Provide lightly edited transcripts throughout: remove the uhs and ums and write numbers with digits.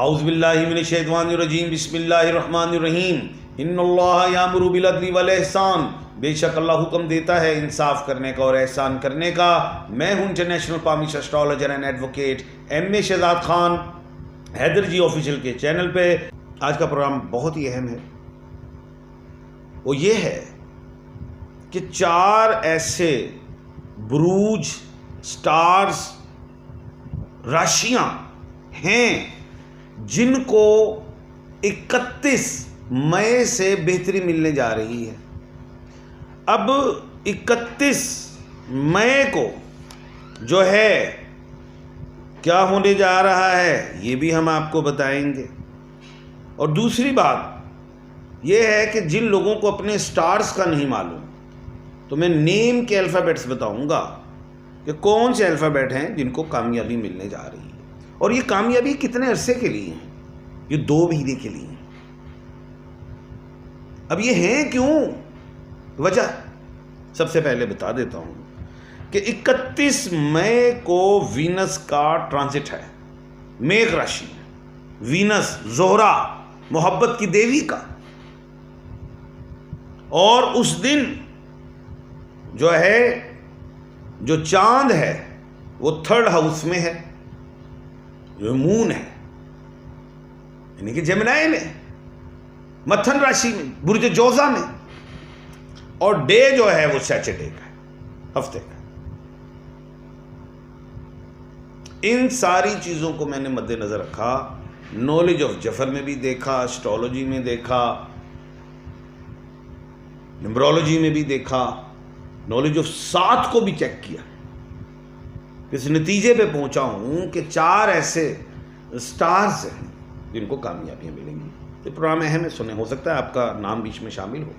औज़ुबिल्लाहि मिनश्शैतानिर्रजीम बिस्मिल्लाहिर्रहमानिर्रहीम इन्नल्लाह यामुरु बिल अदली वल एहसान। बेशक अल्लाह हुक्म देता है इंसाफ करने का और एहसान करने का। मैं हूं international palmist astrologer and advocate MA Shahzad Khan, Haider ji official के चैनल पे। आज का प्रोग्राम बहुत ही अहम है। वो ये है कि 4 ऐसे बुरूज, स्टार्स, राशियां हैं जिनको 31 मई से बेहतरी मिलने जा रही है। अब 31 मई को जो है क्या होने जा रहा है ये भी हम आपको बताएंगे। और दूसरी बात यह है कि जिन लोगों को अपने स्टार्स का नहीं मालूम, तो मैं नेम के अल्फ़ाबेट्स बताऊंगा कि कौन से अल्फ़ाबेट हैं जिनको कामयाबी मिलने जा रही है। और ये कामयाबी कितने अरसे के लिए है? ये 2 महीने के लिए है। अब ये हैं क्यों? वजह सबसे पहले बता देता हूं कि 31 मई को वीनस का ट्रांजिट है मेघ राशि में। वीनस ज़ोहरा, मोहब्बत की देवी का। और उस दिन जो है, जो चांद है वो 3rd हाउस में है, जो मून है यानी कि जेमिनी में, मथन राशि में, बुर्ज जोजा में। और डे जो है वो सैटरडे का है, हफ्ते का। इन सारी चीजों को मैंने मद्देनजर रखा। नॉलेज ऑफ जफर में भी देखा, एस्ट्रोलॉजी में देखा, न्यूमरोलॉजी में भी देखा, नॉलेज ऑफ साथ को भी चेक किया। इस नतीजे पे पहुंचा हूं कि 4 ऐसे स्टार्स हैं जिनको कामयाबियां मिलेंगी। ये प्रोग्राम अहम है, सुने। हो सकता है आपका नाम बीच में शामिल हो।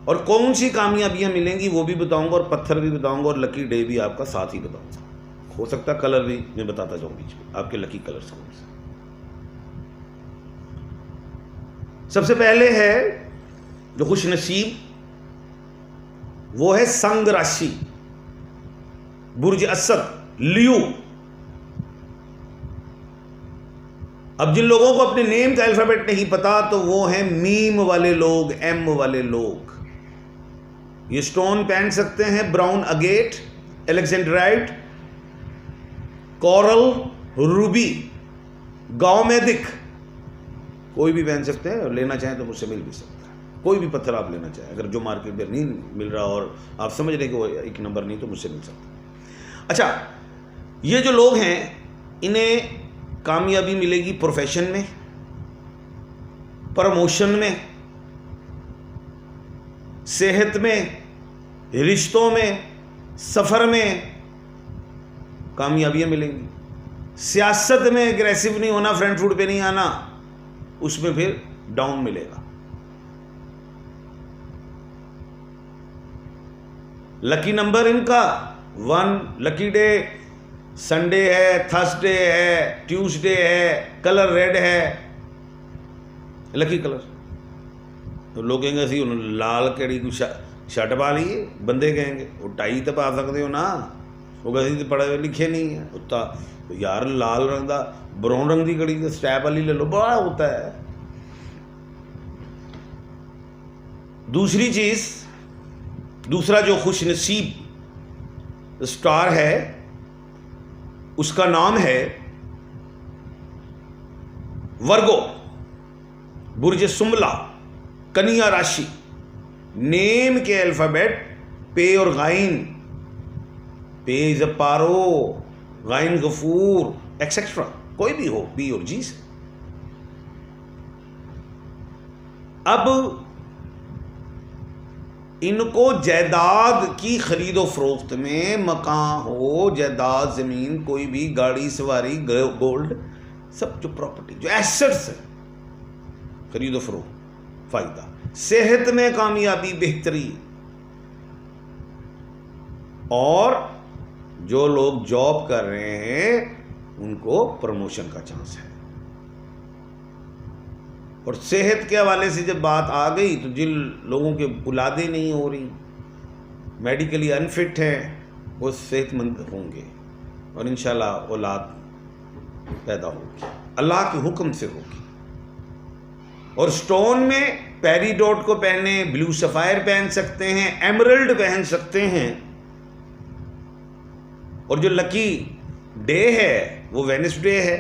और कौन सी कामयाबियां मिलेंगी वो भी बताऊंगा, और पत्थर भी बताऊंगा, और लकी डे भी आपका साथ ही बताऊंगा। हो सकता है कलर भी मैं बताता जाऊं बीच में, आपके लकी कलर्स कौन से। सबसे पहले है जो खुश नसीब, वो है संग राशि, बुर्ज असद, लियो। अब जिन लोगों को अपने नेम का अल्फाबेट नहीं पता, तो वो हैं मीम वाले लोग, M वाले लोग। ये स्टोन पहन सकते हैं ब्राउन अगेट, एलेक्जेंड्राइट, कोरल, रूबी, गांव में दिख, कोई भी पहन सकते हैं। और लेना चाहें तो मुझसे मिल भी सकता है। कोई भी पत्थर आप लेना चाहें, अगर जो मार्केट में नहीं मिल रहा और आप समझ रहे कि वो 1 नंबर नहीं, तो मुझसे मिल सकता है। अच्छा, ये जो लोग हैं इन्हें कामयाबी मिलेगी प्रोफेशन में, प्रमोशन में, सेहत में, रिश्तों में, सफर में कामयाबियां मिलेंगी। सियासत में एग्रेसिव नहीं होना, फ्रंट फुट पे नहीं आना, उसमें फिर डाउन मिलेगा। लकी नंबर इनका 1, लकी डे संडे है, थर्सडे है, ट्यूसडे है, कलर रेड है, लकी कलर। तो लोग कहेंगे सी उन्होंने लाल केड़ी को शर्ट पा ली, बंदे कहेंगे वो टाई तो पा सकते हो ना, वो कहते पढ़े लिखे नहीं है उत्ता, तो यार लाल रंग का ब्राउन रंग की कड़ी स्टैप वाली ले लो, बड़ा होता है। दूसरी चीज, दूसरा जो खुश नसीब स्टार है उसका नाम है वर्गो, बुर्ज सुमला, कन्या राशि। नेम के अल्फाबेट पे और गाइन। पे इज पारो, गाइन गफूर, एक्सेट्रा, कोई भी हो, पी और जी से। अब इनको जायदाद की खरीदो फरोख्त में, मकान हो, जायदाद, जमीन, कोई भी गाड़ी सवारी, गोल्ड, सब जो प्रॉपर्टी, जो एसेट्स है, खरीदो फरोख्त, फायदा। सेहत में कामयाबी, बेहतरी। और जो लोग जॉब कर रहे हैं उनको प्रमोशन का चांस है। और सेहत के हवाले से जब बात आ गई, तो जिन लोगों के औलादें नहीं हो रही, मेडिकली अनफिट हैं, वो सेहतमंद होंगे और इंशाल्लाह औलाद पैदा होगी, अल्लाह के हुक्म से होगी। और स्टोन में पेरीडोट को पहने, ब्लू सफायर पहन सकते हैं, एमरल्ड पहन सकते हैं। और जो लकी डे है वो वेडनेसडे है।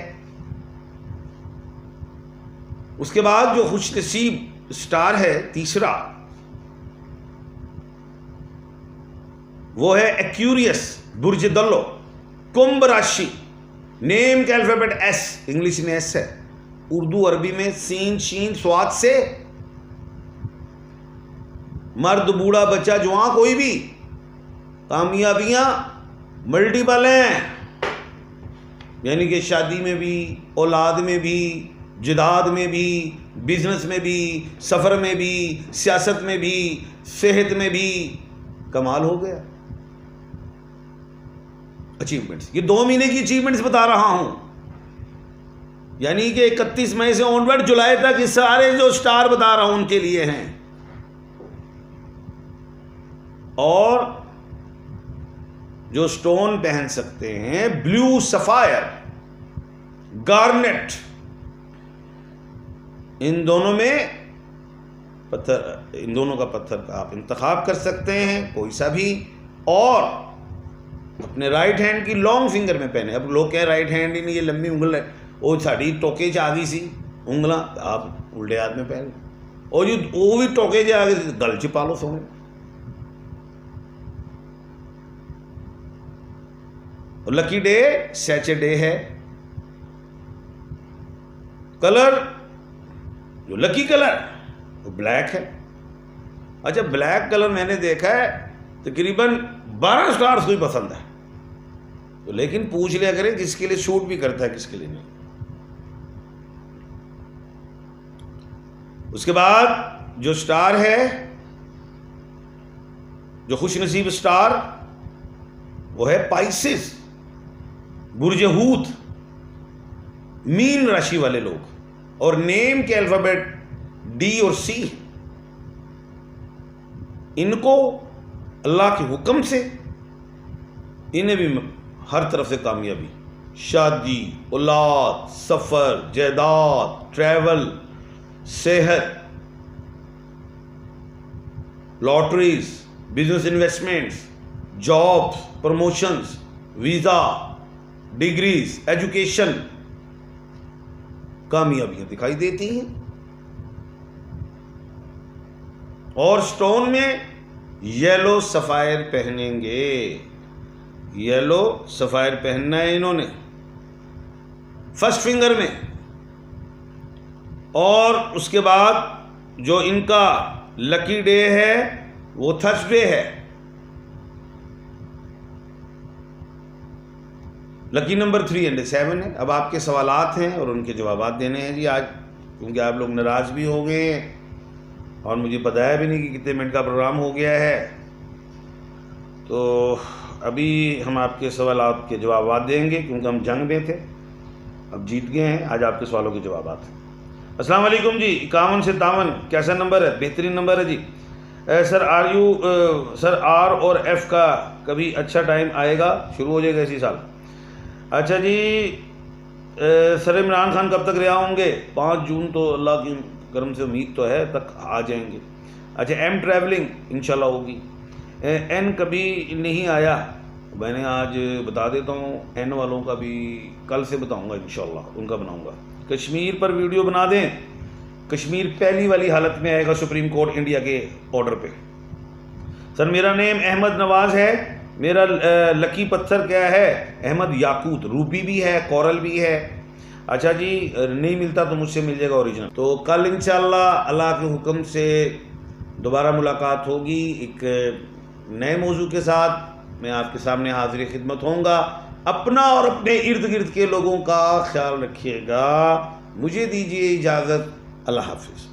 उसके बाद जो खुशनसीब स्टार है तीसरा, वो है एक्यूरियस, बुर्ज दल्लो, कुंभ राशि। नेम का अल्फाबेट एस, इंग्लिश में एस है, उर्दू अरबी में सीन शीन स्वाद से। मर्द बूढ़ा बच्चा जवान कोई भी, कामयाबियां मल्टीपल हैं, यानी कि शादी में भी, औलाद में भी, जिदाद में भी, बिजनेस में भी, सफ़र में भी, सियासत में भी, सेहत में भी। कमाल हो गया। अचीवमेंट्स, ये 2 महीने की अचीवमेंट्स बता रहा हूं, यानी कि 31 मई से ऑनवर्ड जुलाई तक ये सारे जो स्टार बता रहा हूं उनके लिए हैं। और जो स्टोन पहन सकते हैं, ब्लू सफायर, गार्नेट, इन दोनों में पत्थर, इन दोनों का पत्थर का आप इंतखाब कर सकते हैं कोई सा भी। और अपने राइट हैंड की लॉन्ग फिंगर में पहने। अब लोग कहें राइट हैंड ही नहीं, ये लंबी उंगल है, वो साड़ी टोके च आ गई सी उंगला, आप उल्टे हाथ में पहन। और ये वो भी टोके च आ गए, गल च पा लो सोने। और लकी डे सैटरडे है। कलर, जो लकी कलर वो ब्लैक है। अच्छा, ब्लैक कलर मैंने देखा है तकरीबन 12 स्टार्स को ही पसंद है, तो लेकिन पूछ लिया करें किसके लिए शूट भी करता है, किसके लिए नहीं। उसके बाद जो स्टार है, जो खुशनसीब स्टार, वो है पाइसेस, बुर्ज हूत, मीन राशि वाले लोग। और नेम के अल्फाबेट डी और सी। इनको अल्लाह के हुक्म से इन्हें भी हर तरफ से कामयाबी, शादी, औलाद, सफर, जायदाद, ट्रैवल, सेहत, lotteries, business investments, jobs, promotions, visa, degrees, education, कामयाबियां दिखाई देती हैं। और स्टोन में येलो सफायर पहनेंगे, येलो सफायर पहनना है इन्होंने फर्स्ट फिंगर में। और उसके बाद जो इनका लकी डे है वो थर्सडे है। लकी नंबर 3 और 7 है। अब आपके सवालात हैं और उनके जवाब देने हैं जी आज, क्योंकि आप लोग नाराज़ भी हो गए हैं और मुझे बताया भी नहीं कि कितने मिनट का प्रोग्राम हो गया है। तो अभी हम आपके सवालात के जवाब देंगे, क्योंकि हम जंग में थे, अब जीत गए हैं। आज आपके सवालों के जवाब हैं। अस्सलाम वालेकुम जी। 51 से 53 कैसा नंबर है? बेहतरीन नंबर है जी। सर सर आर और एफ का कभी अच्छा टाइम आएगा, शुरू हो जाएगा इसी साल? अच्छा जी। सर इमरान खान कब तक रिहा होंगे? 5 जून तो अल्लाह की करम से उम्मीद तो है तक आ जाएंगे। अच्छा, एम ट्रैवलिंग इंशाल्लाह होगी। एन कभी नहीं आया, मैंने आज बता देता हूँ। एन वालों का भी कल से बताऊँगा इंशाल्लाह, उनका बनाऊँगा। कश्मीर पर वीडियो बना दें, कश्मीर पहली वाली हालत में आएगा सुप्रीम कोर्ट इंडिया के ऑर्डर पे। सर मेरा नेम अहमद नवाज़ है, मेरा लकी पत्थर क्या है? अहमद याकूत, रूबी भी है, कोरल भी है। अच्छा जी, नहीं मिलता तो मुझसे मिल जाएगा ओरिजिनल। तो कल इंशाल्लाह अल्लाह के हुक्म से दोबारा मुलाकात होगी एक नए मौजू के साथ। मैं आपके सामने हाजिर खिदमत होऊंगा। अपना और अपने इर्द गिर्द के लोगों का ख्याल रखिएगा। मुझे दीजिए इजाज़त। अल्लाह हाफिज़।